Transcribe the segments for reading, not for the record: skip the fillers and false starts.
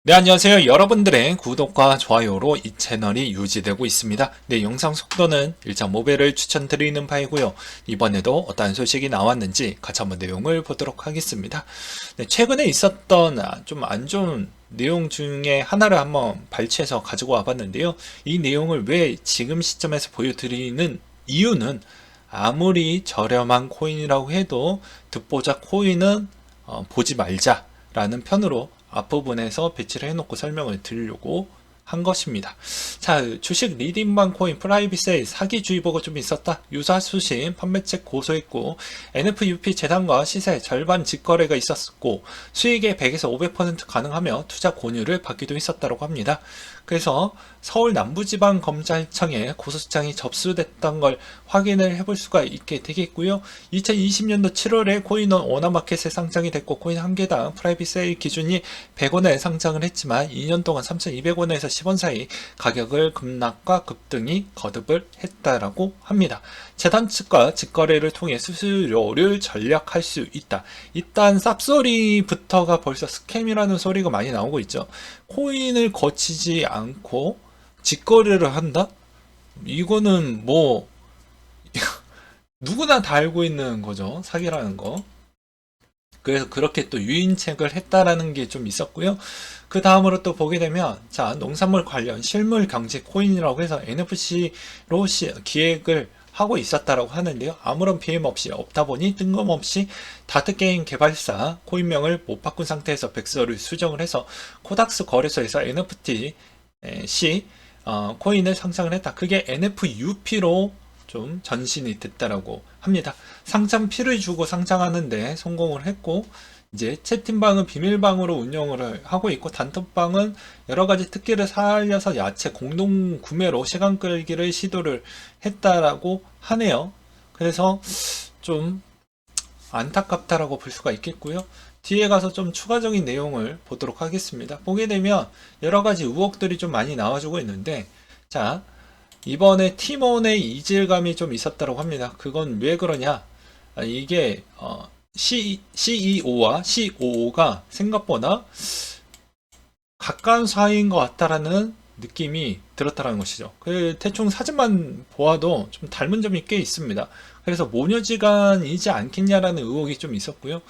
네, 안녕하세요. 여러분들의 구독과 좋아요로 이 채널이 유지되고 있습니다. 네, 영상 속도는 1.5배를 추천드리는 바이고요. 이번에도 어떠한 소식이 나왔는지 같이 한번 내용을 보도록 하겠습니다. 네, 최근에 있었던 좀 안 좋은 내용 중에 하나를 한번 발췌해서 가지고 와봤는데요. 이 내용을 왜 지금 시점에서 보여드리는 이유는 아무리 저렴한 코인이라고 해도 듣보잡 코인은 보지 말자라는 편으로 앞부분에서 배치를 해놓고 설명을 드리려고 한 것입니다. 자, 주식 리딩방 코인 프라이빗세일 사기주의보가 좀 있었다. 유사 수신 판매책 고소했고 NFUP 재단과 시세 절반 직거래가 있었고 수익의 100에서 500% 가능하며 투자 권유를 받기도 했었다고 합니다. 그래서 서울 남부지방검찰청에 고소장이 접수됐던 걸 확인을 해볼 수가 있게 되겠고요. 2020년도 7월에 코인원 오너마켓에 상장이 됐고 코인 한 개당 프라이빗 세일 기준이 100원에 상장을 했지만 2년 동안 3,200원에서 10원 사이 가격을 급락과 급등이 거듭을 했다라고 합니다. 재단 측과 직거래를 통해 수수료를 절약할 수 있다. 일단 쌉소리부터가 벌써 스캠이라는 소리가 많이 나오고 있죠. 코인을 거치지 않고 직거래를 한다? 이거는 뭐 누구나 다 알고 있는 거죠. 사기라는 거. 그래서 그렇게 또 유인책을 했다라는 게 좀 있었고요. 그 다음으로 또 보게 되면 자, 농산물 관련 실물 경제 코인이라고 해서 NFC로 기획을 하고 있었다라고 하는데요. 아무런 피해 없이 없다 보니 뜬금없이 다트게임 개발사 코인명을 못 바꾼 상태에서 백서를 수정을 해서 코닥스 거래소에서 NFT C 코인을 상장을 했다. 그게 NFUP로 좀 전신이 됐다라고 합니다. 상장피를 주고 상장하는데 성공을 했고 이제 채팅방은 비밀방으로 운영을 하고 있고 단톡방은 여러가지 특기를 살려서 야채 공동 구매로 시간 끌기를 시도를 했다라고 하네요. 그래서 좀 안타깝다라고 볼 수가 있겠고요. 뒤에 가서 좀 추가적인 내용을 보도록 하겠습니다. 보게 되면 여러가지 의혹들이 좀 많이 나와주고 있는데 자, 이번에 팀원의 이질감이 좀 있었다고 합니다. 그건 왜 그러냐? 이게 CEO와 COO가 생각보다 가까운 사이인 것 같다라는 느낌이 들었다는 것이죠. 그 대충 사진만 보아도 좀 닮은 점이 꽤 있습니다. 그래서 모녀지간이지 않겠냐라는 의혹이 좀 있었고요.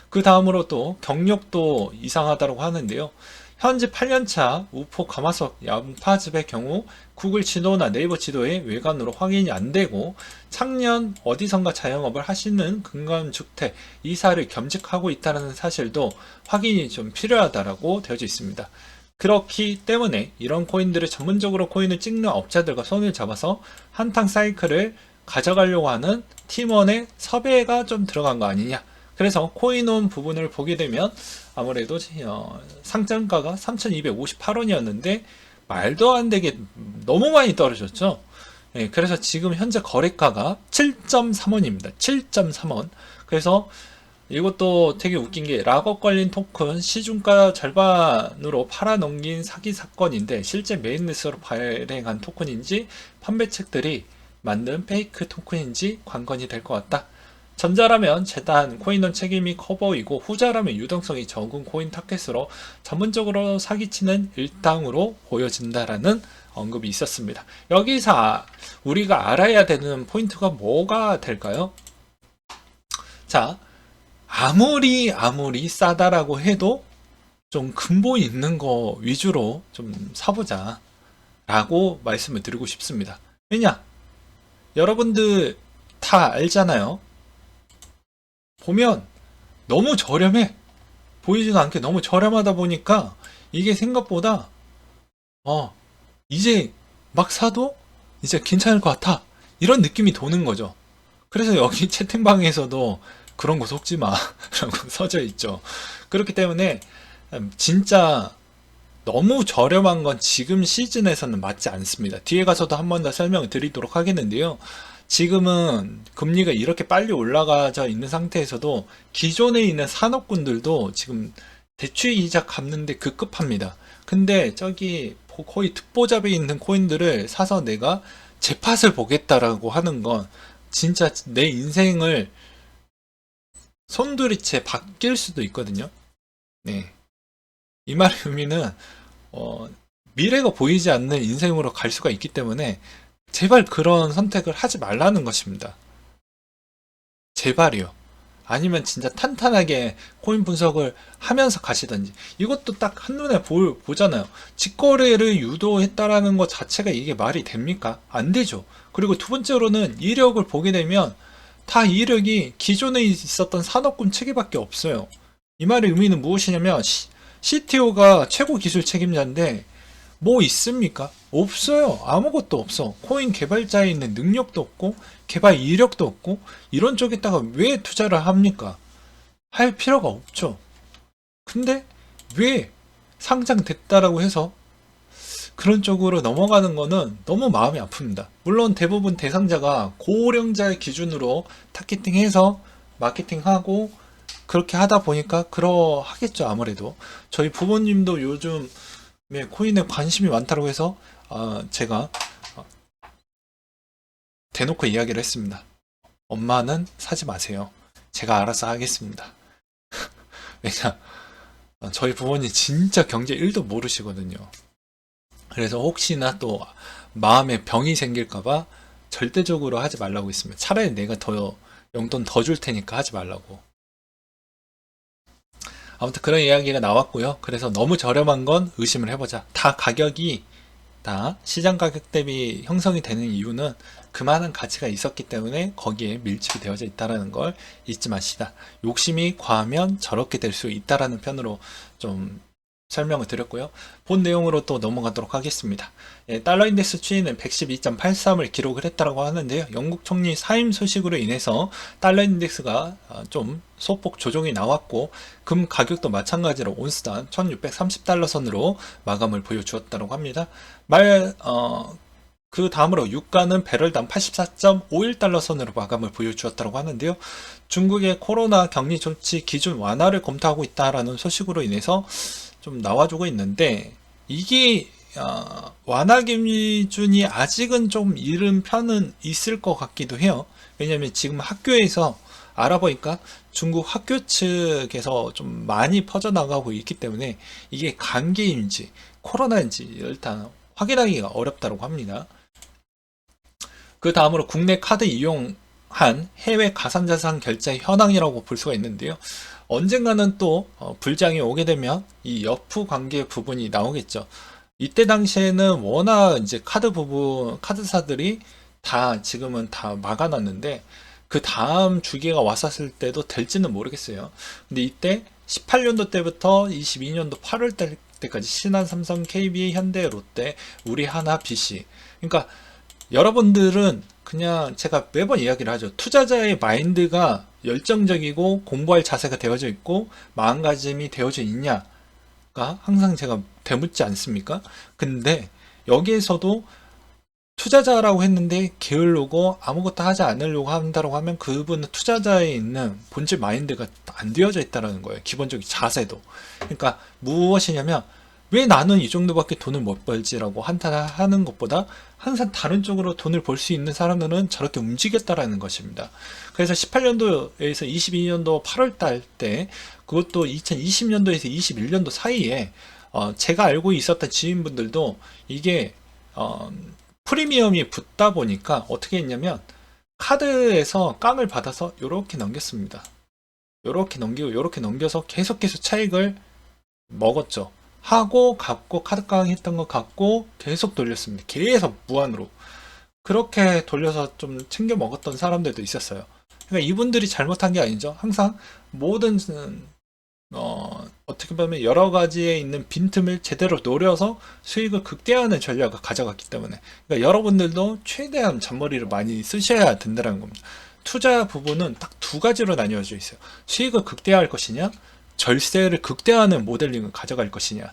그 다음으로 또 경력도 이상하다고 하는데요. 현재 8년차 우포 가마솥 양파즙의 경우 구글 지도나 네이버 지도에 외관으로 확인이 안 되고 작년 어디선가 자영업을 하시는 근간주택 이사를 겸직하고 있다는 사실도 확인이 좀 필요하다라고 되어져 있습니다. 그렇기 때문에 이런 코인들을 전문적으로 코인을 찍는 업자들과 손을 잡아서 한탕 사이클을 가져가려고 하는 팀원의 섭외가 좀 들어간 거 아니냐. 그래서 코인원 부분을 보게 되면 아무래도 상장가가 3,258원이었는데 말도 안 되게 너무 많이 떨어졌죠. 예, 그래서 지금 현재 거래가가 7.3원입니다. 7.3원. 그래서 이것도 되게 웃긴 게 락업 걸린 토큰 시중가 절반으로 팔아넘긴 사기 사건인데 실제 메인넷으로 발행한 토큰인지 판매책들이 만든 페이크 토큰인지 관건이 될 것 같다. 전자라면 재단, 코인원 책임이 커 보이고 후자라면 유동성이 적은 코인 타켓으로 전문적으로 사기치는 일당으로 보여진다라는 언급이 있었습니다. 여기서 우리가 알아야 되는 포인트가 뭐가 될까요? 자, 아무리 싸다라고 해도 좀 근본 있는 거 위주로 좀 사보자 라고 말씀을 드리고 싶습니다. 왜냐? 여러분들 다 알잖아요. 보면 너무 저렴해. 보이지도 않게 너무 저렴하다 보니까 이게 생각보다 이제 막 사도 이제 괜찮을 것 같아. 이런 느낌이 도는 거죠. 그래서 여기 채팅방에서도 그런 거 속지 마 라고 써져 있죠. 그렇기 때문에 진짜 너무 저렴한 건 지금 시즌에서는 맞지 않습니다. 뒤에 가서도 한 번 더 설명을 드리도록 하겠는데요. 지금은 금리가 이렇게 빨리 올라가져 있는 상태에서도 기존에 있는 산업군들도 지금 대출 이자 갚는데 급급합니다. 근데 저기 거의 특보잡에 있는 코인들을 사서 내가 재팟을 보겠다라고 하는 건 진짜 내 인생을 손두리째 바뀔 수도 있거든요. 네. 이 말의 의미는 어, 미래가 보이지 않는 인생으로 갈 수가 있기 때문에 제발 그런 선택을 하지 말라는 것입니다. 제발이요. 아니면 진짜 탄탄하게 코인 분석을 하면서 가시든지. 이것도 딱 한눈에 보잖아요. 직거래를 유도했다라는 것 자체가 이게 말이 됩니까? 안 되죠. 그리고 두 번째로는 이력을 보게 되면 다 이력이 기존에 있었던 산업군 체계밖에 없어요. 이 말의 의미는 무엇이냐면 CTO가 최고 기술 책임자인데 뭐 있습니까? 없어요. 아무것도 없어. 코인 개발자에 있는 능력도 없고 개발 이력도 없고 이런 쪽에다가 왜 투자를 합니까? 할 필요가 없죠. 근데 왜 상장됐다라고 해서 그런 쪽으로 넘어가는 거는 너무 마음이 아픕니다. 물론 대부분 대상자가 고령자의 기준으로 타겟팅해서 마케팅하고 그렇게 하다 보니까 그러하겠죠. 아무래도 저희 부모님도 요즘 코인에 관심이 많다고 해서 제가 대놓고 이야기를 했습니다. 엄마는 사지 마세요. 제가 알아서 하겠습니다. 왜냐, 저희 부모님 진짜 경제 1도 모르시거든요. 그래서 혹시나 또 마음에 병이 생길까봐 절대적으로 하지 말라고 했습니다. 차라리 내가 더 용돈 더 줄 테니까 하지 말라고. 아무튼 그런 이야기가 나왔고요. 그래서 너무 저렴한 건 의심을 해보자. 다 가격이 다 시장 가격 대비 형성이 되는 이유는 그만한 가치가 있었기 때문에 거기에 밀집이 되어져 있다는 걸 잊지 마시다. 욕심이 과하면 저렇게 될 수 있다라는 편으로 좀 설명을 드렸고요. 본 내용으로 또 넘어가도록 하겠습니다. 달러 인덱스 추이는 112.83을 기록을 했다고 하는데요. 영국 총리 사임 소식으로 인해서 달러 인덱스가 좀 소폭 조정이 나왔고 금 가격도 마찬가지로 온스당 1630달러 선으로 마감을 보여주었다고 합니다. 그 다음으로 유가는 배럴당 84.51달러 선으로 마감을 보여주었다고 하는데요. 중국의 코로나 격리 조치 기준 완화를 검토하고 있다라는 소식으로 인해서 좀 나와주고 있는데 이게 완화 기준이 아직은 좀 이른 편은 있을 것 같기도 해요. 왜냐하면 지금 학교에서 알아보니까 중국 학교 측에서 좀 많이 퍼져나가고 있기 때문에 이게 감기인지 코로나인지 일단 확인하기가 어렵다고 합니다. 그 다음으로 국내 카드 이용한 해외 가상자산 결제 현황이라고 볼 수가 있는데요. 언젠가는 또 불장이 오게 되면 이 여프 관계 부분이 나오겠죠. 이때 당시에는 워낙 이제 카드사들이 다 지금은 다 막아놨는데 그 다음 주기가 왔었을 때도 될지는 모르겠어요. 근데 이때 18년도 때부터 22년도 8월 때까지 신한, 삼성, KB, 현대, 롯데, 우리 하나, BC. 그러니까 여러분들은 그냥 제가 매번 이야기를 하죠. 투자자의 마인드가 열정적이고 공부할 자세가 되어져 있고 마음가짐이 되어져 있냐가 항상 제가 되묻지 않습니까? 근데 여기에서도 투자자라고 했는데 게을르고 아무것도 하지 않으려고 한다고 하면 그분은 투자자에 있는 본질 마인드가 안 되어져 있다는 거예요. 기본적인 자세도. 그러니까 무엇이냐면 왜 나는 이 정도밖에 돈을 못 벌지라고 한탄하는 것보다 항상 다른 쪽으로 돈을 벌 수 있는 사람들은 저렇게 움직였다라는 것입니다. 그래서 18년도에서 22년도 8월 달 때 그것도 2020년도에서 21년도 사이에 제가 알고 있었던 지인분들도 이게 프리미엄이 붙다 보니까 어떻게 했냐면 카드에서 깡을 받아서 이렇게 넘겼습니다. 이렇게 넘기고 이렇게 넘겨서 계속해서 차익을 먹었죠. 하고 갚고 카드깡 했던 거 갚고 계속 돌렸습니다. 계속 무한으로. 그렇게 돌려서 좀 챙겨 먹었던 사람들도 있었어요. 그러니까 이분들이 잘못한 게 아니죠. 항상 모든 어떻게 보면 여러 가지에 있는 빈틈을 제대로 노려서 수익을 극대화하는 전략을 가져갔기 때문에 그러니까 여러분들도 최대한 잔머리를 많이 쓰셔야 된다는 겁니다. 투자 부분은 딱 두 가지로 나뉘어져 있어요. 수익을 극대화할 것이냐 절세를 극대화하는 모델링을 가져갈 것이냐가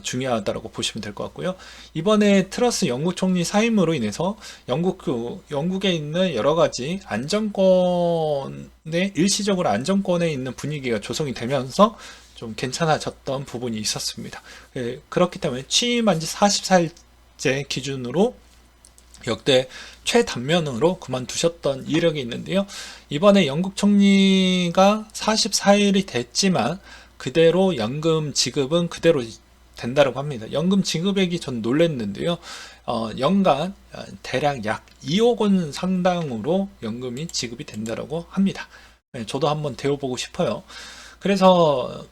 중요하다고 보시면 될 것 같고요. 이번에 트러스 영국 총리 사임으로 인해서 영국에 있는 여러 가지 일시적으로 안정권에 있는 분위기가 조성이 되면서 좀 괜찮아졌던 부분이 있었습니다. 그렇기 때문에 취임한 지 44일째 기준으로 역대 최단면으로 그만두셨던 이력이 있는데요. 이번에 영국 총리가 44일이 됐지만 그대로 연금 지급은 그대로 된다고 합니다. 연금 지급액이 전 놀랐는데요. 연간 대략 약 2억 원 상당으로 연금이 지급이 된다고 합니다. 네, 저도 한번 데워보고 싶어요. 그래서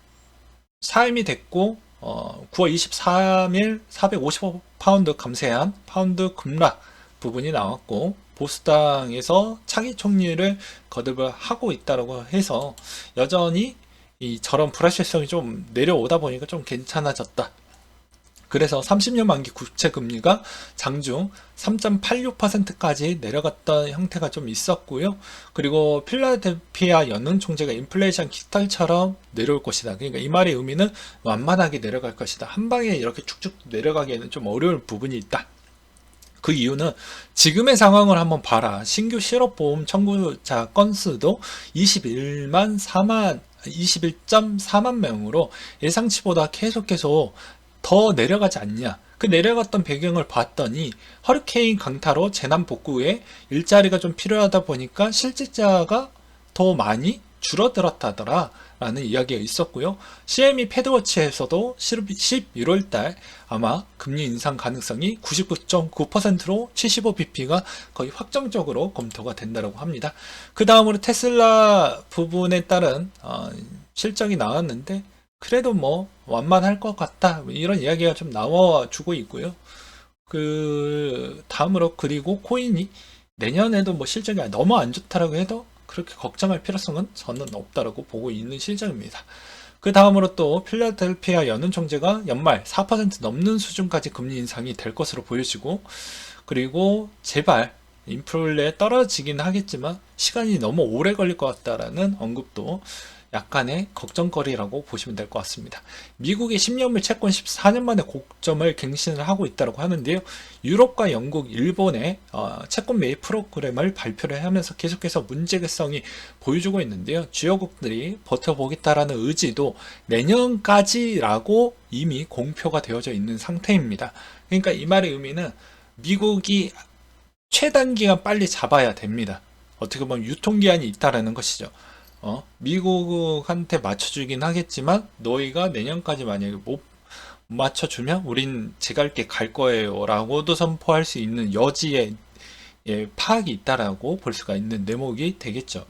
사임이 됐고 9월 23일 455파운드 감세한 파운드 급락 부분이 나왔고 보수당에서 차기 총리를 거듭을 하고 있다고 해서 여전히 저런 불확실성이 좀 내려오다 보니까 좀 괜찮아졌다. 그래서 30년 만기 국채 금리가 장중 3.86%까지 내려갔던 형태가 좀 있었고요. 그리고 필라델피아 연은 총재가 인플레이션 깃털처럼 내려올 것이다. 그러니까 이 말의 의미는 완만하게 내려갈 것이다. 한 방에 이렇게 쭉쭉 내려가기에는 좀 어려울 부분이 있다. 그 이유는 지금의 상황을 한번 봐라. 신규 실업보험 청구자 건수도 21.4만 명으로 예상치보다 계속 더 내려가지 않냐. 그 내려갔던 배경을 봤더니 허리케인 강타로 재난 복구에 일자리가 좀 필요하다 보니까 실직자가 더 많이 줄어들었다더라 라는 이야기가 있었고요. CME 패드워치에서도 11월달 아마 금리 인상 가능성이 99.9%로 75bp가 거의 확정적으로 검토가 된다고 합니다. 그 다음으로 테슬라 부분에 따른 실적이 나왔는데 그래도 뭐 완만할 것 같다 이런 이야기가 좀 나와주고 있고요. 그 다음으로 그리고 코인이 내년에도 뭐 실적이 너무 안 좋다라고 해도 그렇게 걱정할 필요성은 저는 없다라고 보고 있는 실정입니다. 그 다음으로 또 필라델피아 연은 총재가 연말 4% 넘는 수준까지 금리 인상이 될 것으로 보여지고, 그리고 제발 인플레 떨어지긴 하겠지만 시간이 너무 오래 걸릴 것 같다라는 언급도 약간의 걱정거리라고 보시면 될 것 같습니다. 미국의 10년물 채권 14년 만에 고점을 갱신을 하고 있다고 하는데요. 유럽과 영국, 일본의 채권 매입 프로그램을 발표를 하면서 계속해서 문제성이 보여주고 있는데요. 주요국들이 버텨보겠다라는 의지도 내년까지라고 이미 공표가 되어져 있는 상태입니다. 그러니까 이 말의 의미는 미국이 최단기간 빨리 잡아야 됩니다. 어떻게 보면 유통기한이 있다라는 것이죠. 미국한테 맞춰주긴 하겠지만 너희가 내년까지 만약에 못 맞춰주면 우린 제갈게 갈 거예요 라고도 선포할 수 있는 여지의 파악이 있다라고 볼 수가 있는 대목이 되겠죠.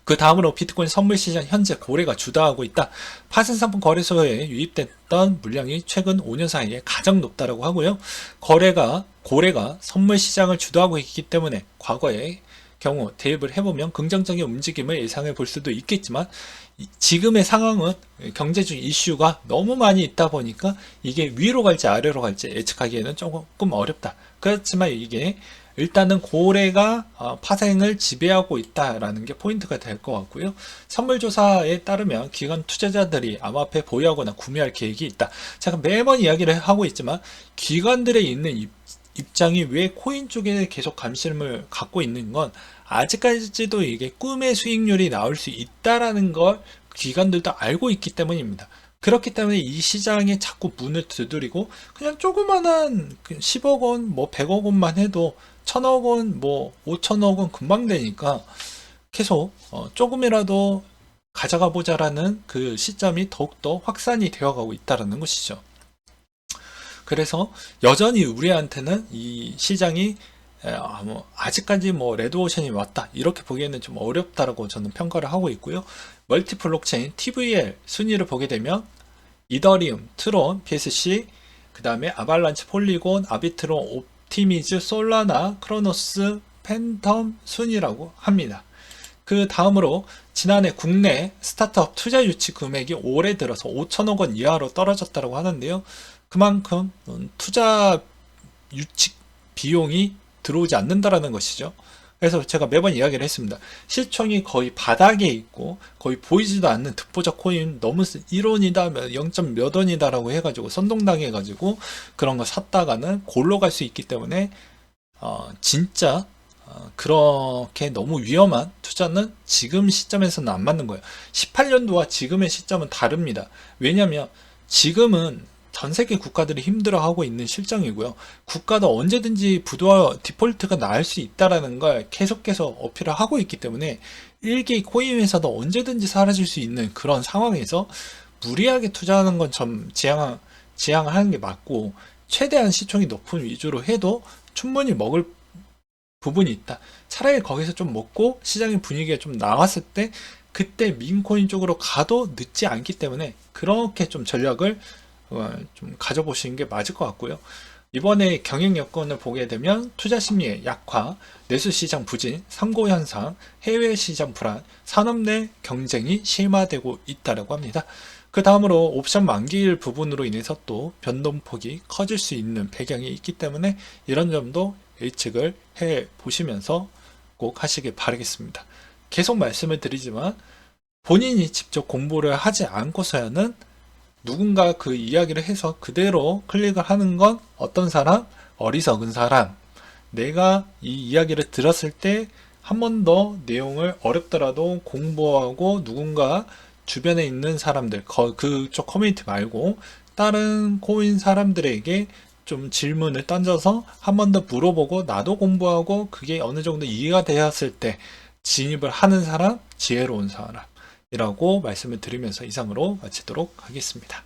그 다음으로 비트코인 선물 시장 현재 고래가 주도하고 있다. 파생상품 거래소에 유입됐던 물량이 최근 5년 사이에 가장 높다라고 하고요. 고래가 선물 시장을 주도하고 있기 때문에 과거에 경우 대입을 해보면 긍정적인 움직임을 예상해 볼 수도 있겠지만 지금의 상황은 경제적 이슈가 너무 많이 있다 보니까 이게 위로 갈지 아래로 갈지 예측하기에는 조금 어렵다. 그렇지만 이게 일단은 고래가 파생을 지배하고 있다라는 게 포인트가 될 것 같고요. 선물조사에 따르면 기관 투자자들이 암호화폐 보유하거나 구매할 계획이 있다. 제가 매번 이야기를 하고 있지만 기관들의 있는 입장이 왜 코인 쪽에 계속 관심을 갖고 있는 건 아직까지도 이게 꿈의 수익률이 나올 수 있다라는 걸 기관들도 알고 있기 때문입니다. 그렇기 때문에 이 시장에 자꾸 문을 두드리고 그냥 조그만한 10억 원, 뭐 100억 원만 해도 1000억 원, 뭐 5천억 원 금방 되니까 계속 조금이라도 가져가 보자라는 그 시점이 더욱더 확산이 되어가고 있다는 것이죠. 그래서 여전히 우리한테는 이 시장이 아직까지 뭐 레드오션이 왔다 이렇게 보기에는 좀 어렵다라고 저는 평가를 하고 있고요. 멀티 블록체인 TVL 순위를 보게 되면 이더리움, 트론, BSC, 그 다음에 아발란치, 폴리곤, 아비트론, 옵티미즈, 솔라나, 크로노스, 팬텀 순위라고 합니다. 그 다음으로 지난해 국내 스타트업 투자 유치 금액이 올해 들어서 5천억 원 이하로 떨어졌다고 하는데요. 그만큼 투자 유치 비용이 들어오지 않는다라는 것이죠. 그래서 제가 매번 이야기를 했습니다. 시총이 거의 바닥에 있고 거의 보이지도 않는 독보적 코인 너무 1원이다 0. 몇 원이다라고 해가지고 선동당해가지고 그런 거 샀다가는 골로 갈 수 있기 때문에 진짜 그렇게 너무 위험한 투자는 지금 시점에서는 안 맞는 거예요. 18년도와 지금의 시점은 다릅니다. 왜냐하면 지금은 전 세계 국가들이 힘들어하고 있는 실정이고요. 국가도 언제든지 부도와 디폴트가 날 수 있다라는 걸 계속해서 어필을 하고 있기 때문에 1기 코인 회사도 언제든지 사라질 수 있는 그런 상황에서 무리하게 투자하는 건 좀 지양하는 게 맞고, 최대한 시총이 높은 위주로 해도 충분히 먹을 부분이 있다. 차라리 거기서 좀 먹고 시장의 분위기가 좀 나왔을 때 그때 민코인 쪽으로 가도 늦지 않기 때문에 그렇게 좀 전략을 좀 가져보시는 게 맞을 것 같고요. 이번에 경영 여건을 보게 되면 투자 심리의 약화, 내수 시장 부진, 상고 현상, 해외 시장 불안, 산업 내 경쟁이 심화되고 있다고 합니다. 그 다음으로 옵션 만기일 부분으로 인해서 또 변동폭이 커질 수 있는 배경이 있기 때문에 이런 점도 예측을 해 보시면서 꼭 하시길 바라겠습니다. 계속 말씀을 드리지만 본인이 직접 공부를 하지 않고서야는 누군가 그 이야기를 해서 그대로 클릭을 하는 건 어떤 사람? 어리석은 사람. 내가 이 이야기를 들었을 때 한 번 더 내용을 어렵더라도 공부하고 누군가 주변에 있는 사람들, 그쪽 커뮤니티 말고 다른 코인 사람들에게 좀 질문을 던져서 한 번 더 물어보고 나도 공부하고 그게 어느 정도 이해가 되었을 때 진입을 하는 사람, 지혜로운 사람이라고 말씀을 드리면서 이상으로 마치도록 하겠습니다.